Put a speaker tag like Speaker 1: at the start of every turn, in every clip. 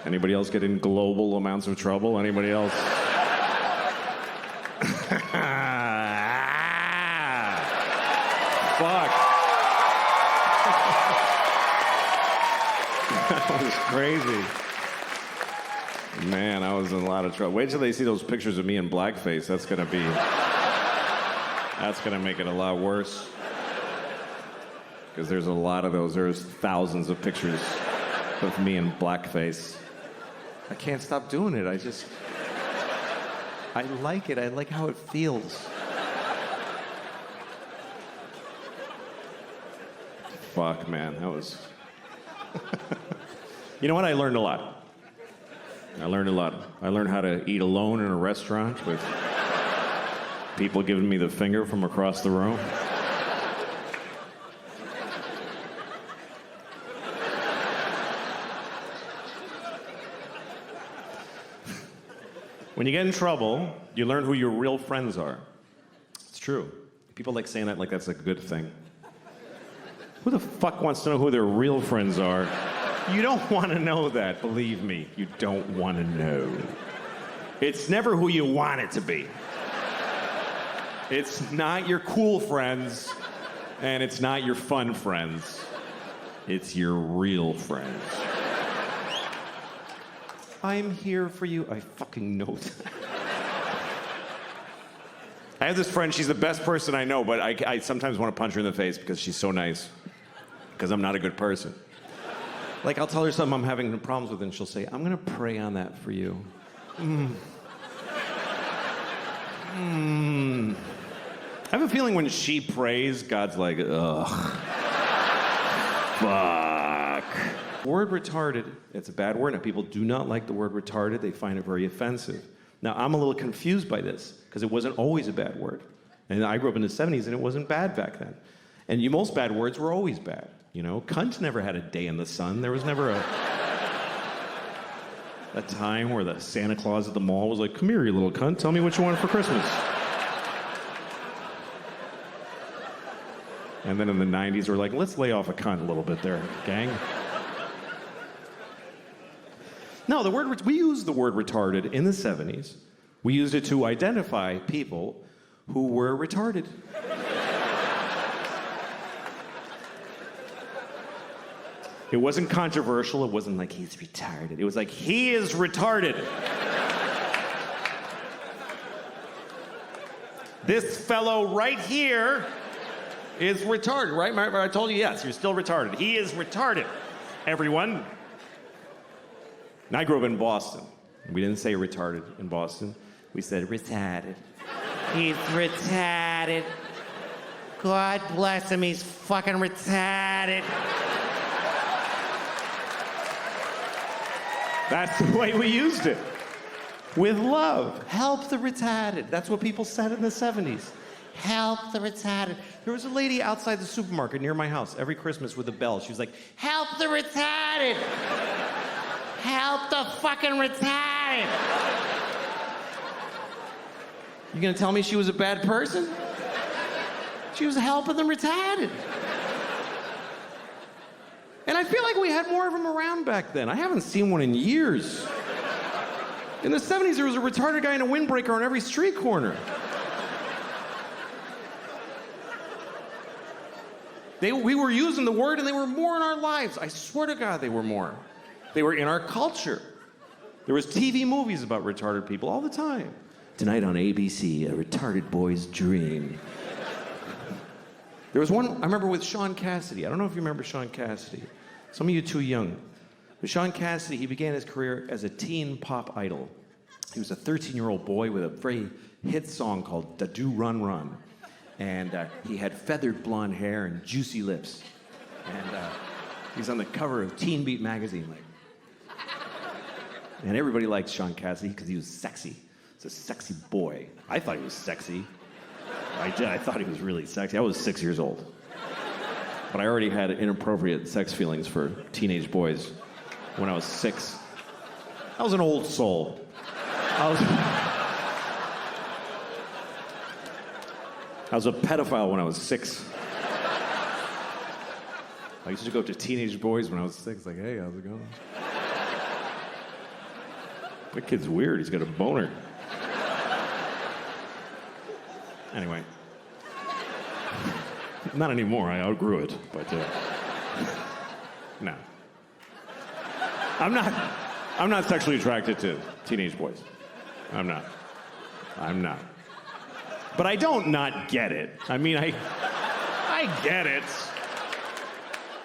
Speaker 1: Anybody else get in global amounts of trouble? Anybody else? Fuck. That was crazy. Man, I was in a lot of trouble. Wait till they see those pictures of me in blackface. That's gonna make it a lot worse. Because there's a lot of those. There's thousands of pictures of me in blackface. I can't stop doing it. I like it. I like how it feels. Fuck, man, that was... You know what? I learned a lot. I learned how to eat alone in a restaurant with people giving me the finger from across the room. When you get in trouble, you learn who your real friends are. It's true. People like saying that like that's a good thing. Who the fuck wants to know who their real friends are? You don't want to know that, believe me. You don't want to know. It's never who you want it to be. It's not your cool friends, and it's not your fun friends. It's your real friends. I'm here for you. I fucking know that. I have this friend, she's the best person I know, but I sometimes want to punch her in the face because she's so nice. Because I'm not a good person. Like, I'll tell her something I'm having problems with, and she'll say, I'm gonna pray on that for you. I have a feeling when she prays, God's like, ugh. Fuck. Word retarded, it's a bad word. Now, people do not like the word retarded. They find it very offensive. Now, I'm a little confused by this, because it wasn't always a bad word. And I grew up in the 70s, and it wasn't bad back then. And most bad words were always bad. You know, cunt never had a day in the sun. There was never a time where the Santa Claus at the mall was like, come here, you little cunt, tell me what you want for Christmas. And then in the 90s, we're like, let's lay off a cunt a little bit there, gang. No, we used the word retarded in the 70s. We used it to identify people who were retarded. It wasn't controversial. It wasn't like, he's retarded. It was like, he is retarded. This fellow right here is retarded, right? I told you, yes, you're still retarded. He is retarded, everyone. And I grew up in Boston. We didn't say retarded in Boston. We said retarded. He's retarded. God bless him, he's fucking retarded. That's the way we used it. With love. Help the retarded. That's what people said in the 70s. Help the retarded. There was a lady outside the supermarket near my house every Christmas with a bell. She was like, help the retarded. Help the fucking retarded. You gonna tell me she was a bad person? She was helping the retarded. And I feel like we had more of them around back then. I haven't seen one in years. In the 70s, there was a retarded guy in a windbreaker on every street corner. We were using the word, and they were more in our lives. I swear to God, they were more. They were in our culture. There was TV movies about retarded people all the time. Tonight on ABC, a retarded boy's dream. There was one, I remember, with Sean Cassidy. I don't know if you remember Sean Cassidy. Some of you too young. But Sean Cassidy, he began his career as a teen pop idol. He was a 13-year-old boy with a very hit song called Da Do Run Run. And he had feathered blonde hair and juicy lips. And he was on the cover of Teen Beat magazine. And everybody liked Sean Cassidy because he was sexy. He's a sexy boy. I thought he was sexy. I thought he was really sexy. I was 6 years old. But I already had inappropriate sex feelings for teenage boys when I was 6. I was an old soul. I was a pedophile when I was 6. I used to go up to teenage boys when I was 6, like, hey, how's it going? That kid's weird. He's got a boner. Anyway. Not anymore. I outgrew it. But, no. I'm not sexually attracted to teenage boys. I'm not. But I don't not get it. I mean, I get it.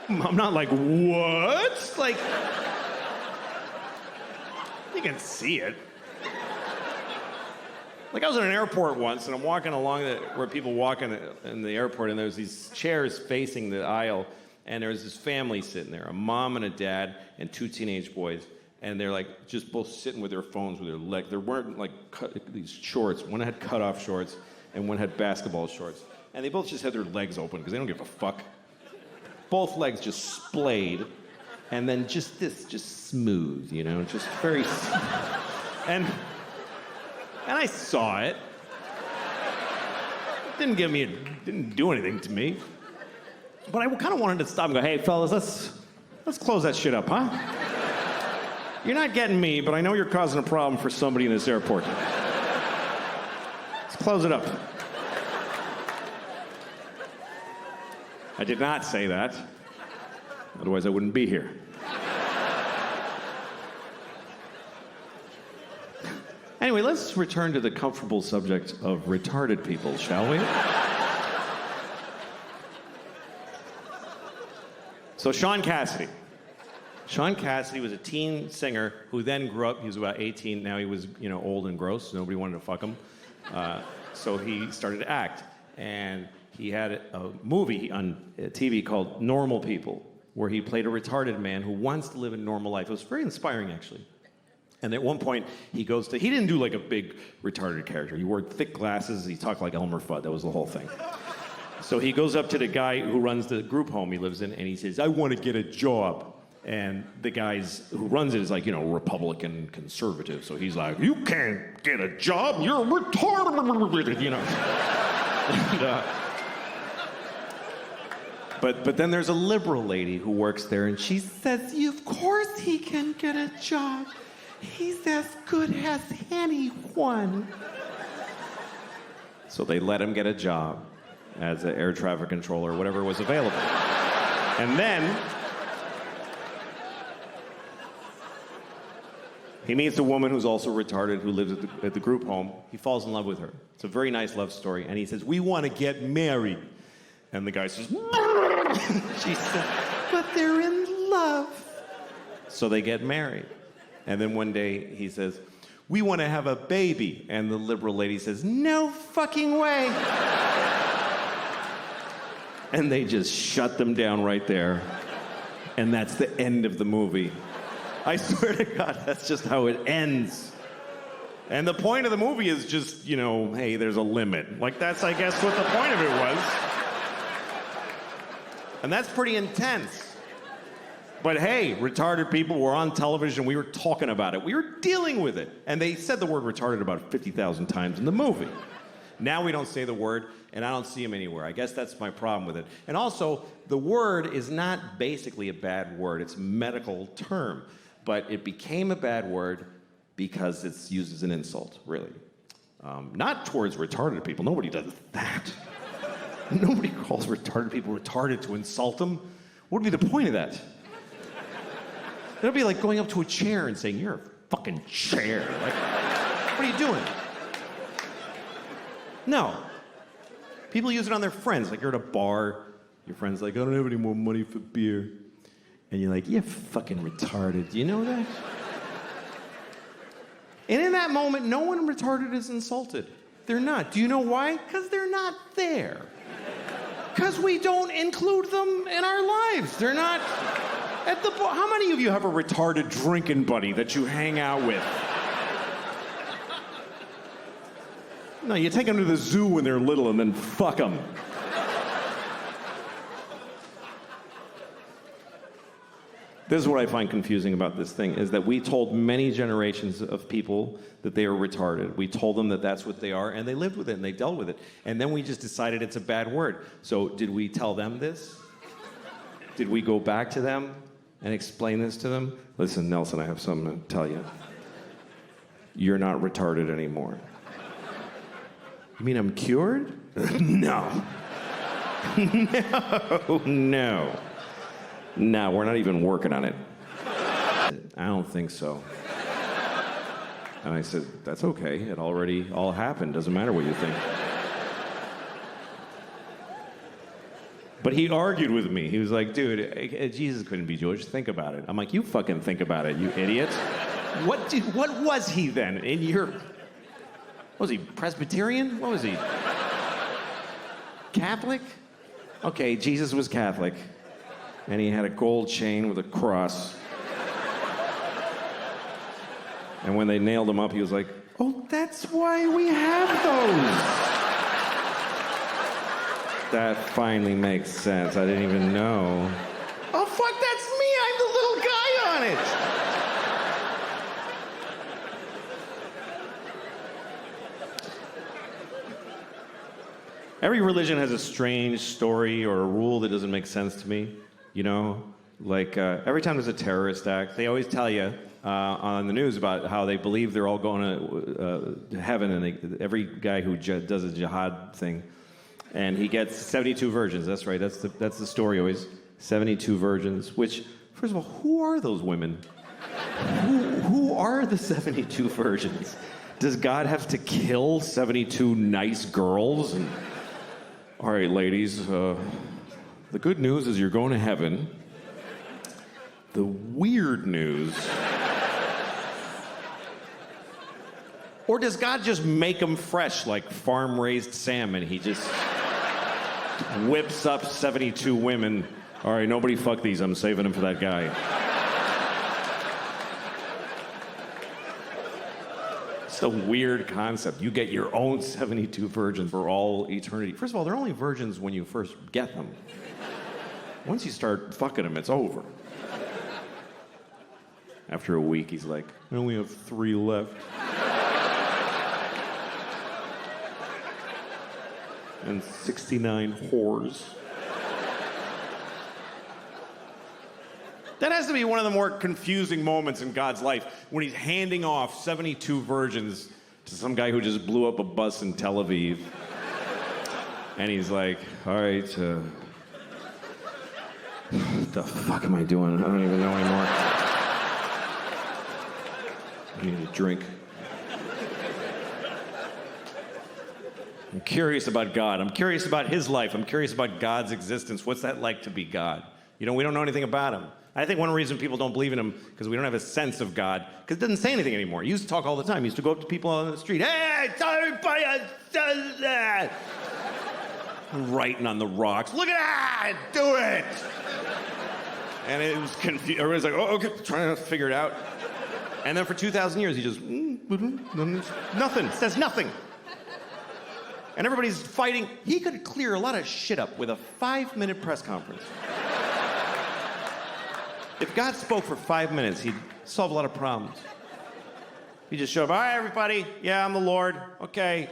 Speaker 1: I'm not like, what? Like, you can see it. Like, I was in an airport once, and I'm walking along where people walk in the airport, and there's these chairs facing the aisle, and there's this family sitting there, a mom and a dad and 2 teenage boys, and they're like just both sitting with their phones with their legs. They're wearing like these shorts. One had cut-off shorts, and one had basketball shorts. And they both just had their legs open because they don't give a fuck. Both legs just splayed, and then just smooth, you know, just very and I saw it. It didn't do anything to me. But I kind of wanted to stop and go, hey, fellas, let's close that shit up, huh? You're not getting me, but I know you're causing a problem for somebody in this airport. Let's close it up. I did not say that. Otherwise, I wouldn't be here. Anyway, let's return to the comfortable subject of retarded people, shall we? So Sean Cassidy. Sean Cassidy was a teen singer who then grew up. He was about 18. Now he was, old and gross. Nobody wanted to fuck him. So he started to act. And he had a movie on TV called Normal People, where he played a retarded man who wants to live a normal life. It was very inspiring, actually. And at one point, he didn't do like a big retarded character. He wore thick glasses. He talked like Elmer Fudd. That was the whole thing. So he goes up to the guy who runs the group home he lives in, and he says, I want to get a job. And the guys who runs it is like, Republican conservative. So he's like, you can't get a job. You're retarded, And, but then there's a liberal lady who works there, and she says, of course he can get a job. He's as good as anyone. So they let him get a job as an air traffic controller, whatever was available. And then he meets a woman who's also retarded who lives at the group home. He falls in love with her. It's a very nice love story. And he says, we want to get married. And the guy says, she said, but they're in love. So they get married. And then one day he says, we want to have a baby. And the liberal lady says, no fucking way. And they just shut them down right there. And that's the end of the movie. I swear to God, that's just how it ends. And the point of the movie is just, hey, there's a limit. Like, that's, I guess, what the point of it was. And that's pretty intense. But hey, retarded people were on television. We were talking about it. We were dealing with it. And they said the word retarded about 50,000 times in the movie. Now we don't say the word, and I don't see them anywhere. I guess that's my problem with it. And also, the word is not basically a bad word. It's a medical term. But it became a bad word because it's used as an insult, really. Not towards retarded people. Nobody does that. Nobody calls retarded people retarded to insult them. What would be the point of that? It'll be like going up to a chair and saying, you're a fucking chair. Like, what are you doing? No. People use it on their friends. Like, you're at a bar. Your friend's like, I don't have any more money for beer. And you're like, you're fucking retarded. Do you know that? And in that moment, no one retarded is insulted. They're not. Do you know why? Because they're not there. Because we don't include them in our lives. They're not at the bar. How many of you have a retarded drinking buddy that you hang out with? No, you take them to the zoo when they're little and then fuck them. This is what I find confusing about this thing, is that we told many generations of people that they are retarded. We told them that that's what they are, and they lived with it, and they dealt with it. And then we just decided it's a bad word. So did we tell them this? Did we go back to them and explain this to them? Listen, Nelson, I have something to tell you. you're not retarded anymore. You mean I'm cured? No. No, we're not even working on it. I don't think so. And I said, that's okay. It already all happened. Doesn't matter what you think. But he argued with me. He was like, dude, Jesus couldn't be Jewish. Think about it. I'm like, you fucking think about it, you idiot. What was he then? Was he Presbyterian? What was he? Catholic? Okay, Jesus was Catholic. And he had a gold chain with a cross. And when they nailed him up, he was like, oh, that's why we have those. That finally makes sense. I didn't even know. Oh, fuck, that's me. I'm the little guy on it. Every religion has a strange story or a rule that doesn't make sense to me, you know? Like, every time there's a terrorist act, they always tell you on the news about how they believe they're all going to heaven, and every guy who does a jihad thing, and he gets 72 virgins. That's right, that's the story always. 72 virgins, which, first of all, who are those women? Who are the 72 virgins? Does God have to kill 72 nice girls? And, all right, ladies, the good news is you're going to heaven. The weird news... Or does God just make them fresh like farm-raised salmon? He just whips up 72 women. All right, nobody fuck these. I'm saving them for that guy. It's a weird concept. You get your own 72 virgins for all eternity. First of all, they're only virgins when you first get them. Once you start fucking them, it's over. After a week, he's like, I only have 3 left. And 69 whores. That has to be one of the more confusing moments in God's life, when he's handing off 72 virgins to some guy who just blew up a bus in Tel Aviv. And he's like, all right, what the fuck am I doing? I don't even know anymore. I need a drink. I'm curious about God. I'm curious about his life. I'm curious about God's existence. What's that like to be God? You know, we don't know anything about him. I think one reason people don't believe in him because we don't have a sense of God, because it doesn't say anything anymore. He used to talk all the time. He used to go up to people on the street. Hey, tell everybody does that. Writing on the rocks. Look at that! Do it! And it was confused. Everybody's like, oh, okay, trying to figure it out. And then for 2,000 years, he just, nothing, says nothing. And everybody's fighting. He could clear a lot of shit up with a 5-minute press conference. If God spoke for 5 minutes, he'd solve a lot of problems. He'd just show up, all right, everybody, yeah, I'm the Lord, okay.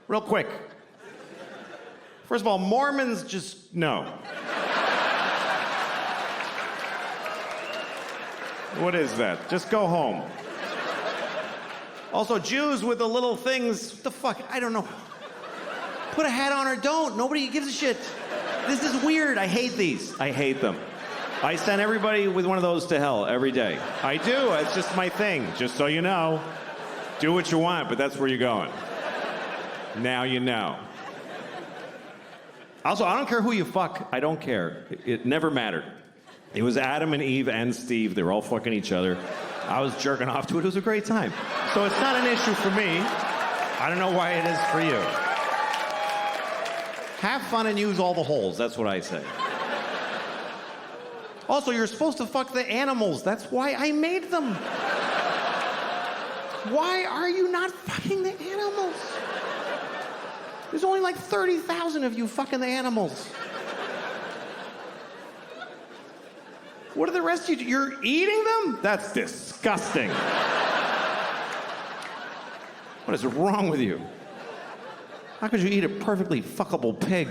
Speaker 1: Real quick. First of all, Mormons just, no. What is that? Just go home. Also, Jews with the little things, what the fuck, I don't know. Put a hat on or don't, nobody gives a shit. This is weird, I hate these. I hate them. I send everybody with one of those to hell every day. I do, it's just my thing, just so you know. Do what you want, but that's where you're going. Now you know. Also, I don't care who you fuck, I don't care. It never mattered. It was Adam and Eve and Steve, they were all fucking each other. I was jerking off to it, it was a great time. So it's not an issue for me. I don't know why it is for you. Have fun and use all the holes, that's what I say. Also, you're supposed to fuck the animals. That's why I made them. Why are you not fucking the animals? There's only like 30,000 of you fucking the animals. What are the rest of you? You're eating them? That's disgusting. What is wrong with you? How could you eat a perfectly fuckable pig?